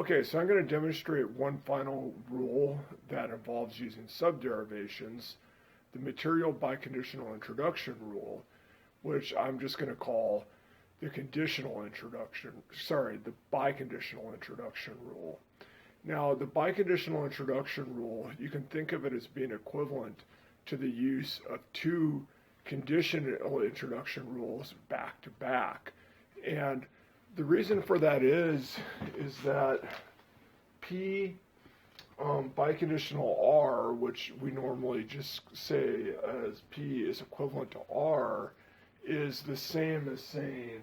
Okay, so I'm going to demonstrate one final rule that involves using subderivations, the material biconditional introduction rule, which I'm just going to call the biconditional introduction rule. Now, the biconditional introduction rule, you can think of it as being equivalent to the use of two conditional introduction rules back to back. And the reason for that is that P biconditional R, which we normally just say as P is equivalent to R, is the same as saying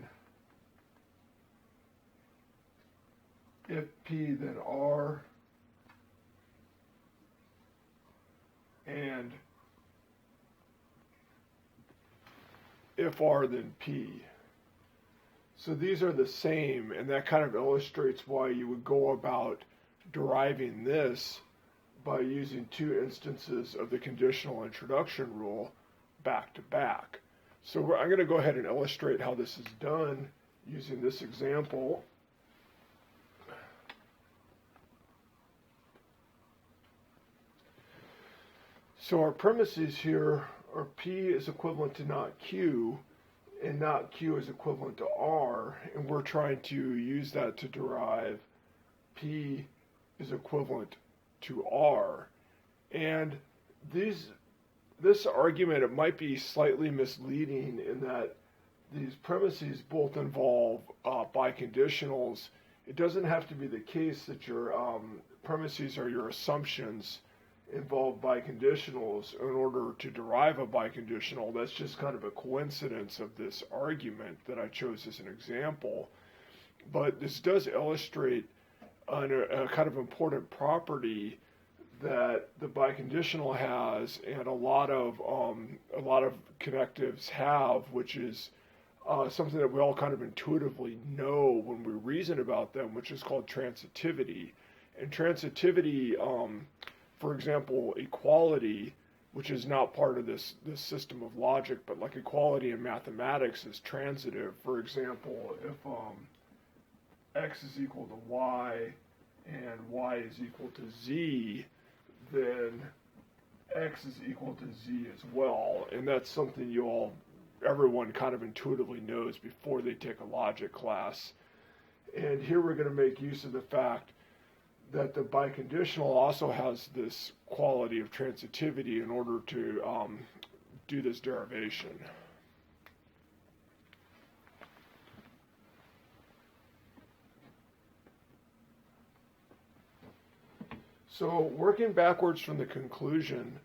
if P then R and if R then P. So these are the same, and that kind of illustrates why you would go about deriving this by using two instances of the conditional introduction rule back to back. So I'm going to go ahead and illustrate how this is done using this example. So our premises here are P is equivalent to not Q, and not Q is equivalent to R, and we're trying to use that to derive P is equivalent to R. And this argument, it might be slightly misleading in that these premises both involve biconditionals. It doesn't have to be the case that your premises or your assumptions involve biconditionals in order to derive a biconditional. That's just kind of a coincidence of this argument that I chose as an example. But this does illustrate a kind of important property that the biconditional has, and a lot of connectives have, which is something that we all kind of intuitively know when we reason about them, which is called transitivity. And transitivity, for example, equality, which is not part of this system of logic, but like equality in mathematics is transitive. For example, if x is equal to y and y is equal to z, then x is equal to z as well. And that's something everyone kind of intuitively knows before they take a logic class. And here we're going to make use of the fact that the biconditional also has this quality of transitivity in order to do this derivation. So working backwards from the conclusion,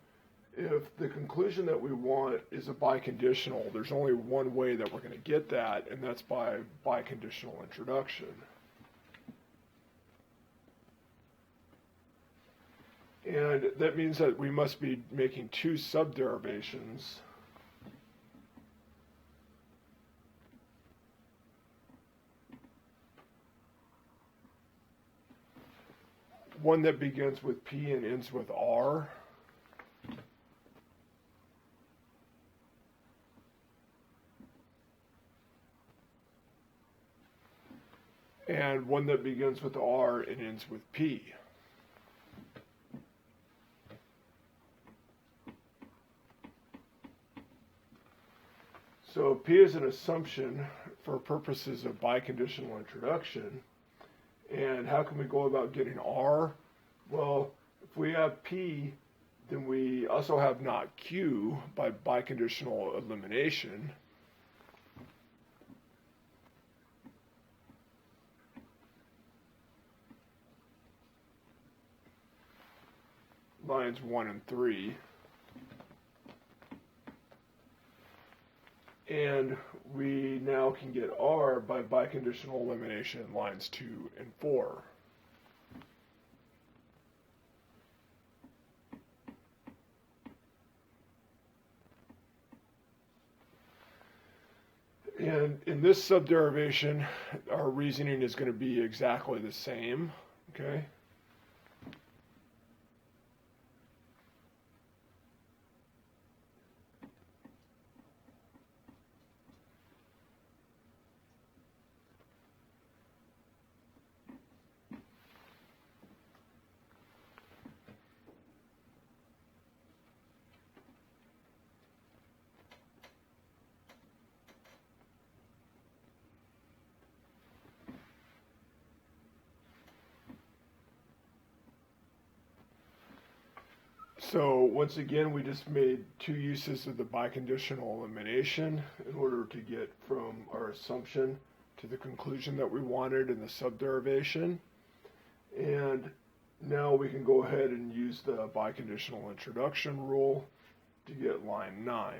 if the conclusion that we want is a biconditional, there's only one way that we're going to get that, and that's by biconditional introduction. And that means that we must be making two subderivations. One that begins with P and ends with R. And one that begins with R and ends with P. So P is an assumption for purposes of biconditional introduction. And how can we go about getting R? Well, if we have P, then we also have not Q by biconditional elimination. Lines 1 and 3. And we now can get R by biconditional elimination in lines 2 and 4. And in this subderivation, our reasoning is going to be exactly the same, okay? So once again, we just made two uses of the biconditional elimination in order to get from our assumption to the conclusion that we wanted in the subderivation. And now we can go ahead and use the biconditional introduction rule to get line 9.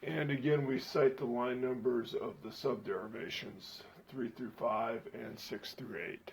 And again, we cite the line numbers of the subderivations, 3 through 5 and 6 through 8.